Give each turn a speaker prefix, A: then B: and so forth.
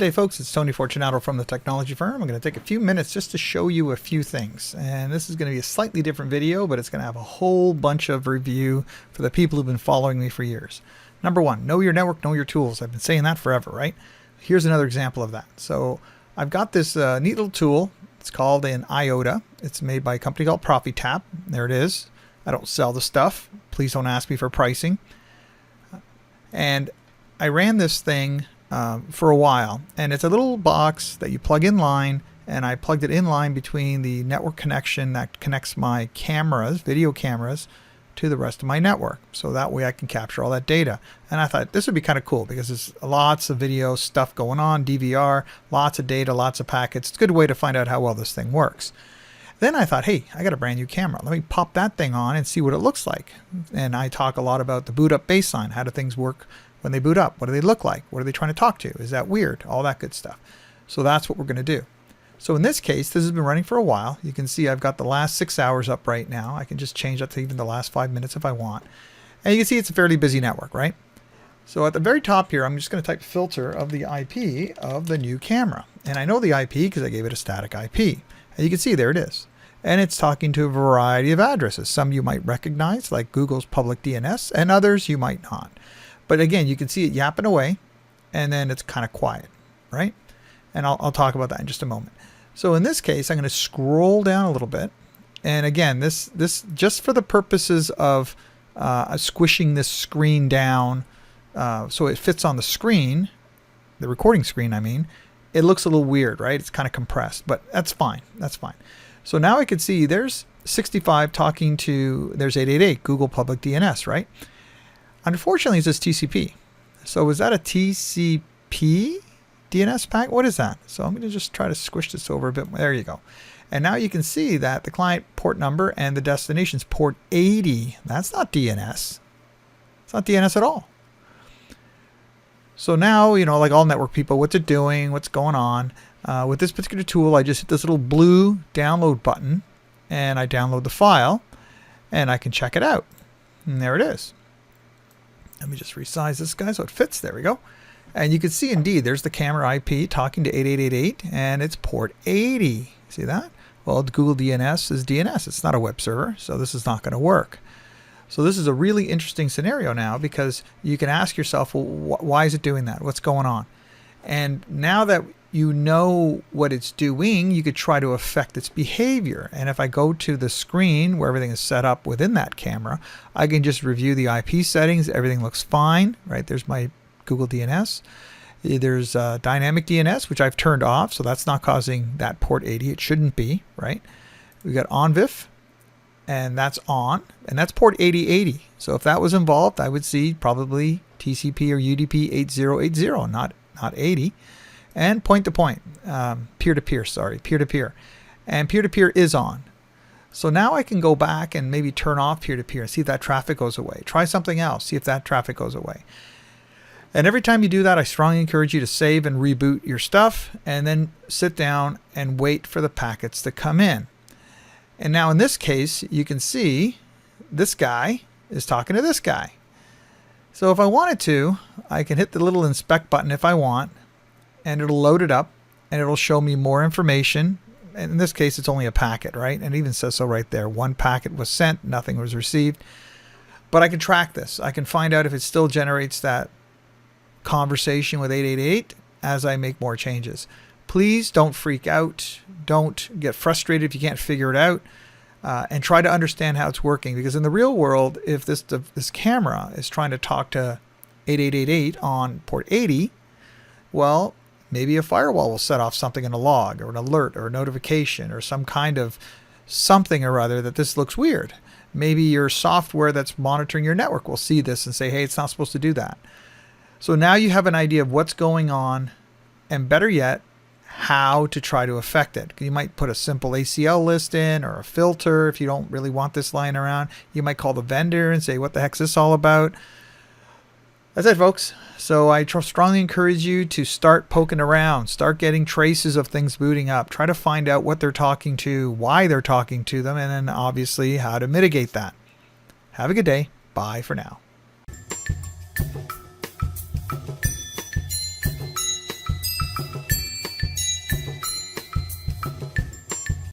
A: Good day, folks. It's Tony Fortunato from the Technology Firm. I'm going to take a few minutes just to show you a few things. And this is going to be a slightly different video, but it's going to have a whole bunch of review for the people who've been following me for years. Number one, know your network, know your tools. I've been saying that forever, right? Here's another example of that. So I've got this neat little tool. It's called an IOTA. It's made by a company called Profitap. There it is. I don't sell the stuff. Please don't ask me for pricing. And I ran this thing for a while, and it's a little box that you plug in line, and I plugged it in line between the network connection that connects my cameras, video cameras, to the rest of my network. So that way I can capture all that data. And I thought this would be kind of cool because there's lots of video stuff going on, DVR, lots of data, lots of packets. It's a good way to find out how well this thing works. Then I thought, hey, I got a brand new camera. Let me pop that thing on and see what it looks like. And I talk a lot about the boot up baseline. How do things work when they boot up? What do they look like? What are they trying to talk to? Is that weird? All that good stuff. So that's what we're going to do. So in this case, this has been running for a while. You can see I've got the last 6 hours up right now. I can just change that to even the last 5 minutes if I want. And you can see it's a fairly busy network, right? So at the very top here, I'm just going to type filter of the IP of the new camera. And I know the IP because I gave it a static IP. And you can see there it is. And it's talking to a variety of addresses. Some you might recognize, like Google's public DNS, and others you might not. But again, you can see it yapping away, and then it's kind of quiet, right? And I'll talk about that in just a moment. So in this case, I'm going to scroll down a little bit. And again, this just for the purposes of squishing this screen down so it fits on the screen, the recording screen, I mean, it looks a little weird, right? It's kind of compressed, but that's fine. That's fine. So now I can see there's 65 talking to, there's 888, Google Public DNS, right? Unfortunately, it says TCP. So is that a TCP DNS packet? What is that? So I'm going to just try to squish this over a bit. There you go. And now you can see that the client port number and the destination's port 80. That's not DNS. It's not DNS at all. So now, you know, like all network people, what's it doing? What's going on? With this particular tool, I just hit this little blue download button and I download the file and I can check it out. And there it is. Let me just resize this guy so it fits. There we go. And you can see indeed there's the camera IP talking to 8888 and it's port 80. See that? Well, Google DNS is DNS. It's not a web server, so this is not going to work. So this is a really interesting scenario now because you can ask yourself, well, why is it doing that? What's going on? And now that you know what it's doing, you could try to affect its behavior. And if I go to the screen where everything is set up within that camera, I can just review the IP settings. Everything looks fine, right? There's my Google DNS. There's dynamic DNS, which I've turned off, so that's not causing that port 80. It shouldn't be, right? We got OnVIF, and that's on, and that's port 8080. So if that was involved, I would see probably TCP or UDP 8080, not 80. And point-to-point, peer-to-peer, peer-to-peer. And peer-to-peer is on. So now I can go back and maybe turn off peer-to-peer and see if that traffic goes away. Try something else, see if that traffic goes away. And every time you do that, I strongly encourage you to save and reboot your stuff and then sit down and wait for the packets to come in. And now in this case, you can see this guy is talking to this guy. So if I wanted to, I can hit the little inspect button if I want, and it'll load it up and it'll show me more information. And in this case, it's only a packet, right? And it even says so right there. One packet was sent, nothing was received. But I can track this. I can find out if it still generates that conversation with 888 as I make more changes. Please don't freak out. Don't get frustrated if you can't figure it out. And try to understand how it's working. Because in the real world, if this camera is trying to talk to 8888 on port 80, well, maybe a firewall will set off something in a log or an alert or a notification or some kind of something or other that this looks weird. Maybe your software that's monitoring your network will see this and say, hey, it's not supposed to do that. So now you have an idea of what's going on, and better yet, how to try to affect it. You might put a simple ACL list in or a filter if you don't really want this lying around. You might call the vendor and say, what the heck's this all about? That's it, folks. So I strongly encourage you to start poking around, start getting traces of things booting up, try to find out what they're talking to, why they're talking to them, and then obviously how to mitigate that. Have a good day. Bye for now.